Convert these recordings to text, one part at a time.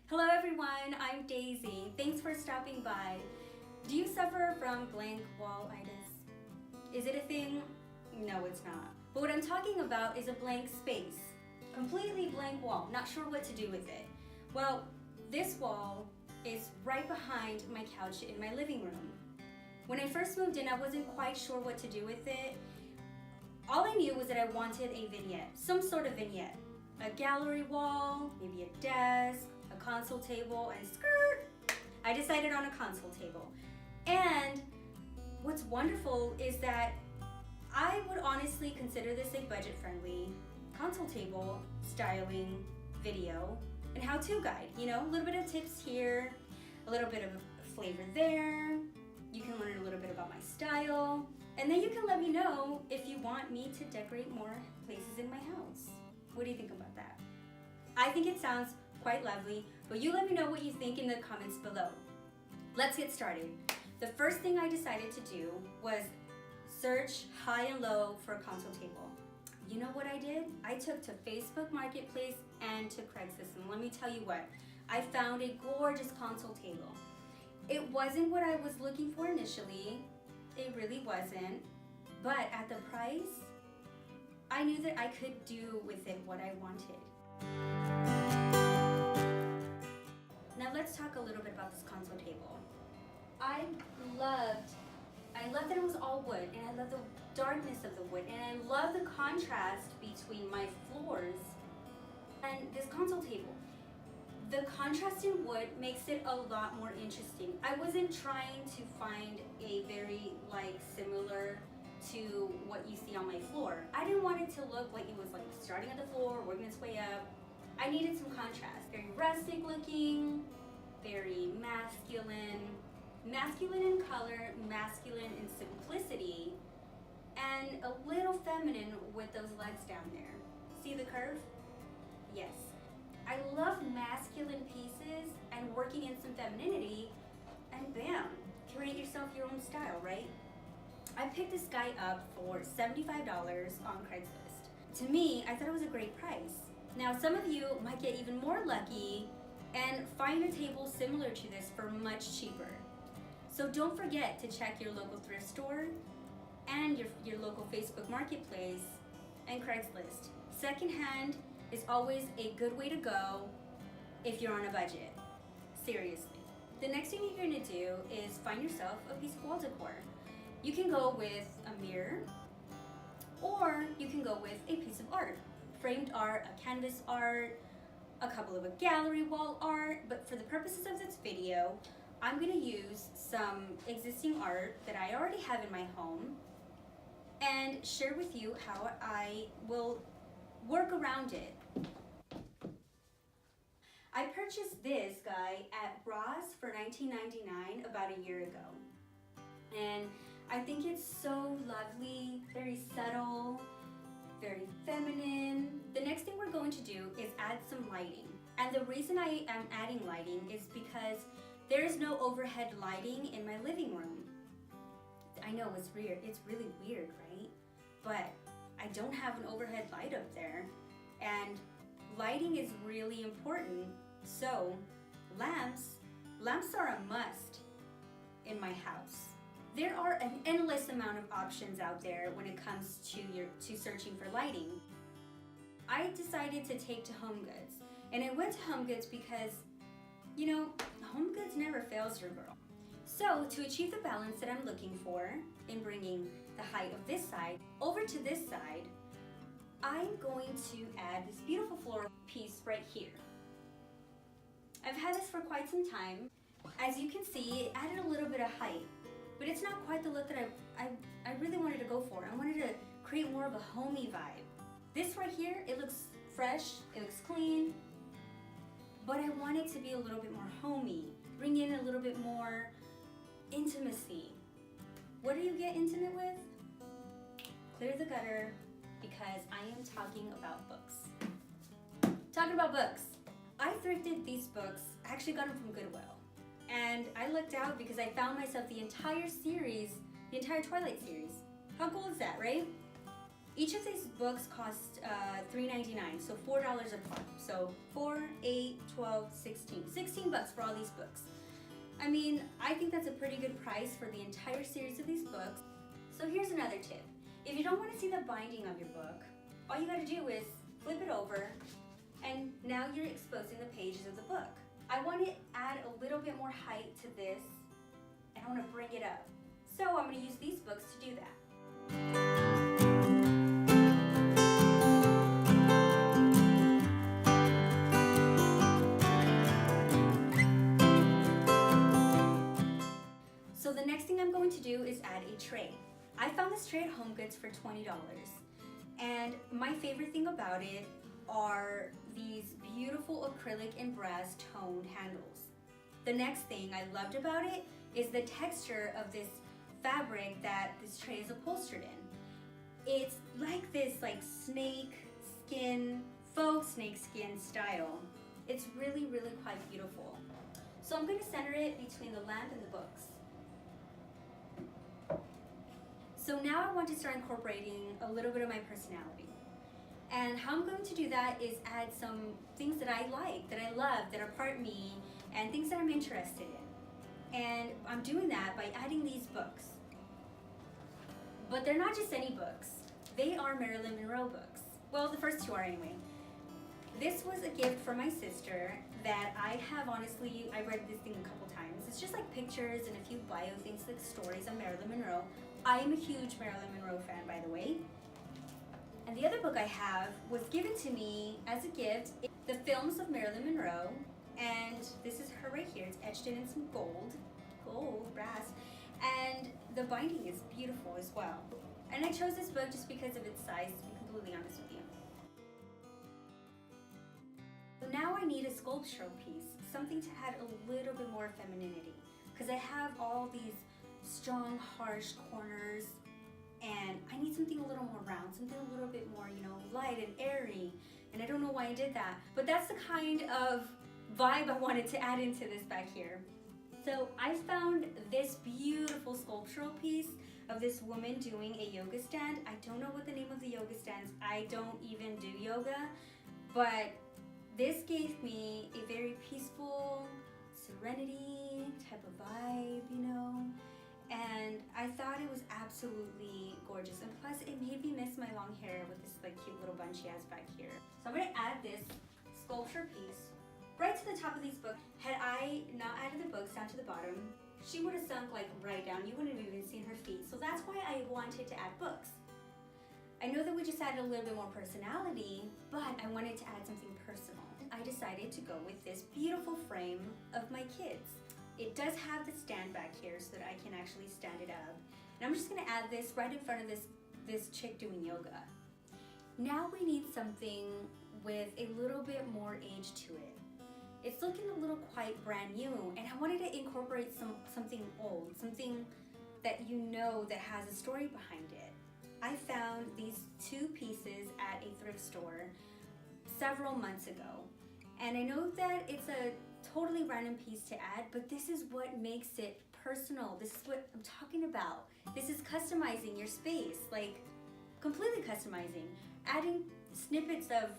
Hello everyone, I'm Daisy. Thanks for stopping by. Do you suffer from blank wall-itis? Is it a thing? No, it's not. But what I'm talking about is a blank space. Completely blank wall, not sure what to do with it. Well, this wall is right behind my couch in my living room. When I first moved in, I wasn't quite sure what to do with it. All I knew was that I wanted a vignette, some sort of vignette. A gallery wall, maybe a desk, a console table, and skirt! I decided on a console table. And what's wonderful is that I would honestly consider this a budget-friendly console table styling video and how-to guide. You know, a little bit of tips here, a little bit of flavor there. You can learn a little bit about my style. And then you can let me know if you want me to decorate more places in my house. What do you think about that? I think it sounds quite lovely, but you let me know what you think in the comments below. Let's get started. The first thing I decided to do was search high and low for a console table. You know what I did? I took to Facebook Marketplace and to Craigslist, and let me tell you what, I found a gorgeous console table. It wasn't what I was looking for initially, it really wasn't, but at the price, I knew that I could do with it what I wanted. Now let's talk a little bit about this console table. I loved that it was all wood, and I love the darkness of the wood, and I love the contrast between my floors and this console table. The contrast in wood makes it a lot more interesting. I wasn't trying to find a very similar to what you see on my floor. I didn't want it to look like it was starting at the floor, working its way up. I needed some contrast. Very rustic looking, very masculine. Masculine in color, masculine in simplicity, and a little feminine with those legs down there. See the curve? Yes. I love masculine pieces and working in some femininity, and bam, create yourself your own style, right? I picked this guy up for $75 on Craigslist. To me, I thought it was a great price. Now, some of you might get even more lucky and find a table similar to this for much cheaper. So don't forget to check your local thrift store and your local Facebook Marketplace and Craigslist. Secondhand is always a good way to go if you're on a budget. Seriously. The next thing you're gonna do is find yourself a piece of wall decor. You can go with a mirror, or you can go with a piece of art. Framed art, a canvas art, a couple of a gallery wall art, but for the purposes of this video, I'm gonna use some existing art that I already have in my home and share with you how I will work around it. I purchased this guy at Ross for $19.99 about a year ago. And I think it's so lovely, very subtle, very feminine. The next thing we're going to do is add some lighting. And the reason I am adding lighting is because there is no overhead lighting in my living room. I know it's weird, it's really weird, right? But I don't have an overhead light up there, and lighting is really important. So lamps are a must in my house. There are an endless amount of options out there when it comes to searching for lighting. I decided to take to HomeGoods, and I went to HomeGoods because, you know, HomeGoods never fails your girl. So to achieve the balance that I'm looking for in bringing the height of this side over to this side, I'm going to add this beautiful floral piece right here. I've had this for quite some time. As you can see, it added a little bit of height, but it's not quite the look that I really wanted to go for. I wanted to create more of a homey vibe. This right here, it looks fresh, it looks clean, but I want it to be a little bit more homey, bring in a little bit more intimacy. What do you get intimate with? Clear the gutter, because I am talking about books. Talking about books. I thrifted these books, I actually got them from Goodwill. And I looked out because I found myself the entire series, the entire Twilight series. How cool is that, right? Each of these books cost $3.99, so $4 a pop. So 4, 8, 12, 16. 16 bucks for all these books. I mean, I think that's a pretty good price for the entire series of these books. So here's another tip. If you don't want to see the binding of your book, all you got to do is flip it over, and now you're exposing the pages of the book. I want to add a little bit more height to this, and I want to bring it up. So I'm going to use these books to do that. So the next thing I'm going to do is add a tray. I found this tray at HomeGoods for $20, and my favorite thing about it are these beautiful acrylic and brass toned handles. The next thing I loved about it is the texture of this fabric that this tray is upholstered in. It's like this snake skin, faux snake skin style. It's really, really quite beautiful. So I'm going to center it between the lamp and the books. So now I want to start incorporating a little bit of my personality. And how I'm going to do that is add some things that I like, that I love, that are part me, and things that I'm interested in. And I'm doing that by adding these books. But they're not just any books. They are Marilyn Monroe books. Well, the first two are anyway. This was a gift from my sister that I read this thing a couple times. It's just like pictures and a few bio things, like stories on Marilyn Monroe. I am a huge Marilyn Monroe fan, by the way. And the other book I have was given to me as a gift, The Films of Marilyn Monroe. And this is her right here. It's etched in some gold, brass. And the binding is beautiful as well. And I chose this book just because of its size, to be completely honest with you. So now I need a sculptural piece, something to add a little bit more femininity. Because I have all these strong, harsh corners, and I need something a little more round, something a little bit more, light and airy. And I don't know why I did that, but that's the kind of vibe I wanted to add into this back here. So I found this beautiful sculptural piece of this woman doing a yoga stand. I don't know what the name of the yoga stands. I don't even do yoga, but this gave me a very peaceful, serenity type of vibe, and I thought it was absolutely gorgeous. And plus, it made me miss my long hair with this cute little bun she has back here. So I'm gonna add this sculpture piece right to the top of these books. Had I not added the books down to the bottom, she would have sunk right down. You wouldn't have even seen her feet. So that's why I wanted to add books. I know that we just added a little bit more personality, but I wanted to add something personal. I decided to go with this beautiful frame of my kids. It does have the stand back here so that I can actually stand it up. And I'm just gonna add this right in front of this chick doing yoga. Now we need something with a little bit more age to it. It's looking a little quite brand new, and I wanted to incorporate something old, something that that has a story behind it. I found these two pieces at a thrift store several months ago. And I know that it's a totally random piece to add, but this is what makes it personal. This is what I'm talking about. This is customizing your space, completely customizing, adding snippets of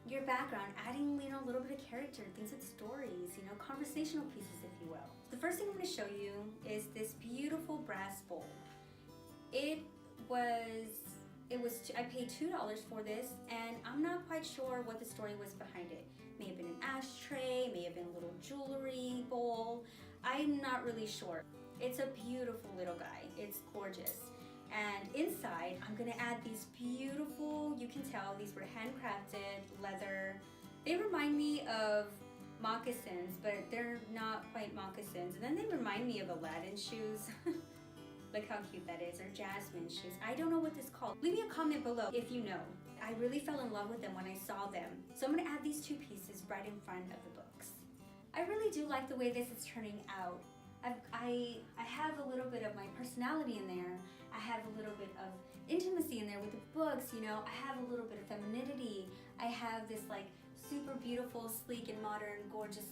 your background, adding a little bit of character, things with stories, conversational pieces, if you will. The first thing I'm going to show you is this beautiful brass bowl. I paid $2 for this, and I'm not quite sure what the story was behind it. May have been an ashtray, may have been a little jewelry bowl. I'm not really sure. It's a beautiful little guy. It's gorgeous. And inside, I'm gonna add these beautiful, you can tell these were handcrafted leather. They remind me of moccasins, but they're not quite moccasins. And then they remind me of Aladdin shoes. Look how cute that is, or Jasmine shoes. I don't know what this is called. Leave me a comment below if you know. I really fell in love with them when I saw them. So I'm gonna add these two pieces right in front of the books. I really do like the way this is turning out. I have a little bit of my personality in there. I have a little bit of intimacy in there with the books, I have a little bit of femininity. I have this super beautiful, sleek and modern, gorgeous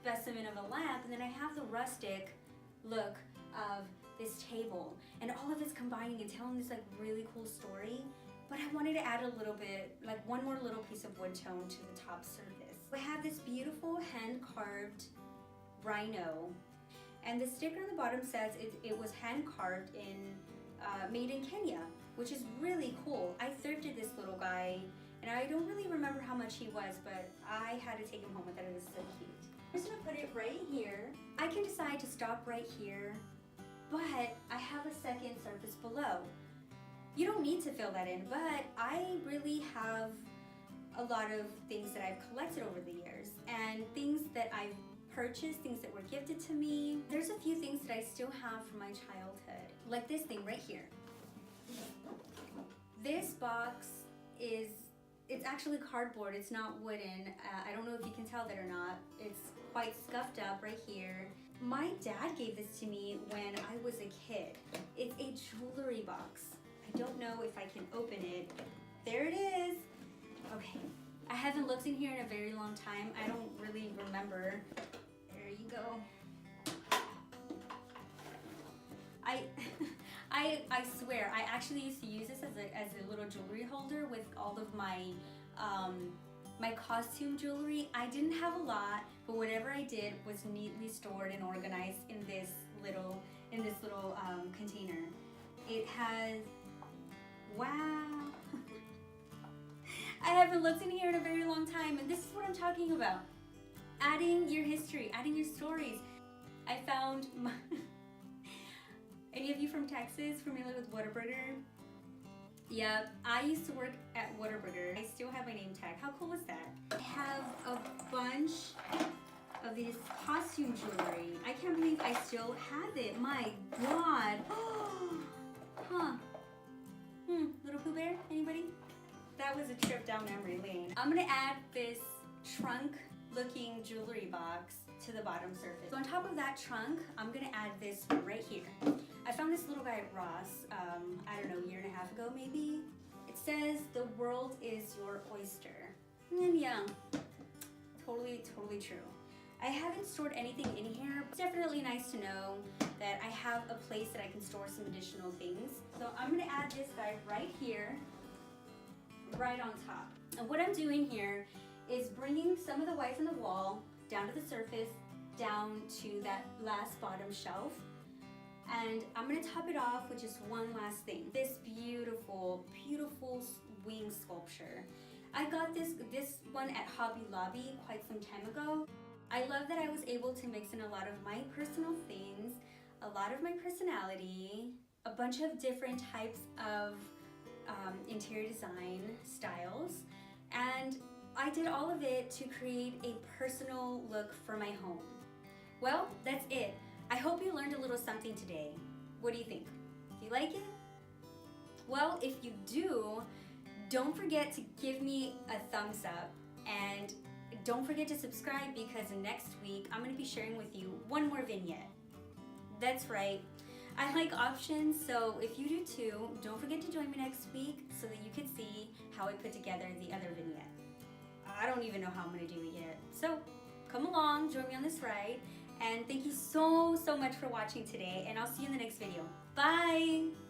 specimen of a lamp, and then I have the rustic look of this table, and all of it's combining and telling this really cool story but I wanted to add a little bit, like one more little piece of wood tone to the top surface. I have this beautiful hand-carved rhino, and the sticker on the bottom says it was hand-carved made in Kenya, which is really cool. I thrifted this little guy, and I don't really remember how much he was, but I had to take him home. I thought it was so cute. I'm just gonna put it right here. I can decide to stop right here, but I have a second surface below. You don't need to fill that in, but I really have a lot of things that I've collected over the years, and things that I've purchased, things that were gifted to me. There's a few things that I still have from my childhood, like this thing right here. This box it's actually cardboard, it's not wooden. I don't know if you can tell that or not. It's quite scuffed up right here. My dad gave this to me when I was a kid. It's a jewelry box. I don't know if I can open it. There it is. Okay, I haven't looked in here in a very long time. I don't really remember. There you go. I swear, I actually used to use this as a little jewelry holder with all of my my costume jewelry. I didn't have a lot, but whatever I did was neatly stored and organized in this little container. It has, wow. I haven't looked in here in a very long time, and this is what I'm talking about. Adding your history, adding your stories. I found my any of you from Texas familiar with Whataburger? Yep, I used to work at Whataburger. I still have my name tag. How cool is that? I have a bunch of these costume jewelry. I can't believe I still have it. My God. Huh. Little Pooh Bear, anybody? That was a trip down memory lane. I'm gonna add this trunk looking jewelry box to the bottom surface. So on top of that trunk, I'm gonna add this right here. I found this little guy at Ross, I don't know, a year and a half ago maybe. It says, "The world is your oyster." And yeah, totally true. I haven't stored anything in here. It's definitely nice to know that I have a place that I can store some additional things. So I'm gonna add this guy right here, right on top. And what I'm doing here is bringing some of the white from the wall down to the surface, down to that last bottom shelf. And I'm gonna top it off with just one last thing. This beautiful wing sculpture. I got this one at Hobby Lobby quite some time ago. I love that I was able to mix in a lot of my personal things, a lot of my personality, a bunch of different types of interior design styles, and I did all of it to create a personal look for my home. Well, that's it. I hope you learned a little something today. What do you think? Do you like it? Well, if you do, don't forget to give me a thumbs up, and don't forget to subscribe, because next week I'm going to be sharing with you one more vignette. That's right. I like options, so if you do too, don't forget to join me next week so that you can see how I put together the other vignette. I don't even know how I'm going to do it yet. So come along, join me on this ride, and thank you so much for watching today, and I'll see you in the next video. Bye!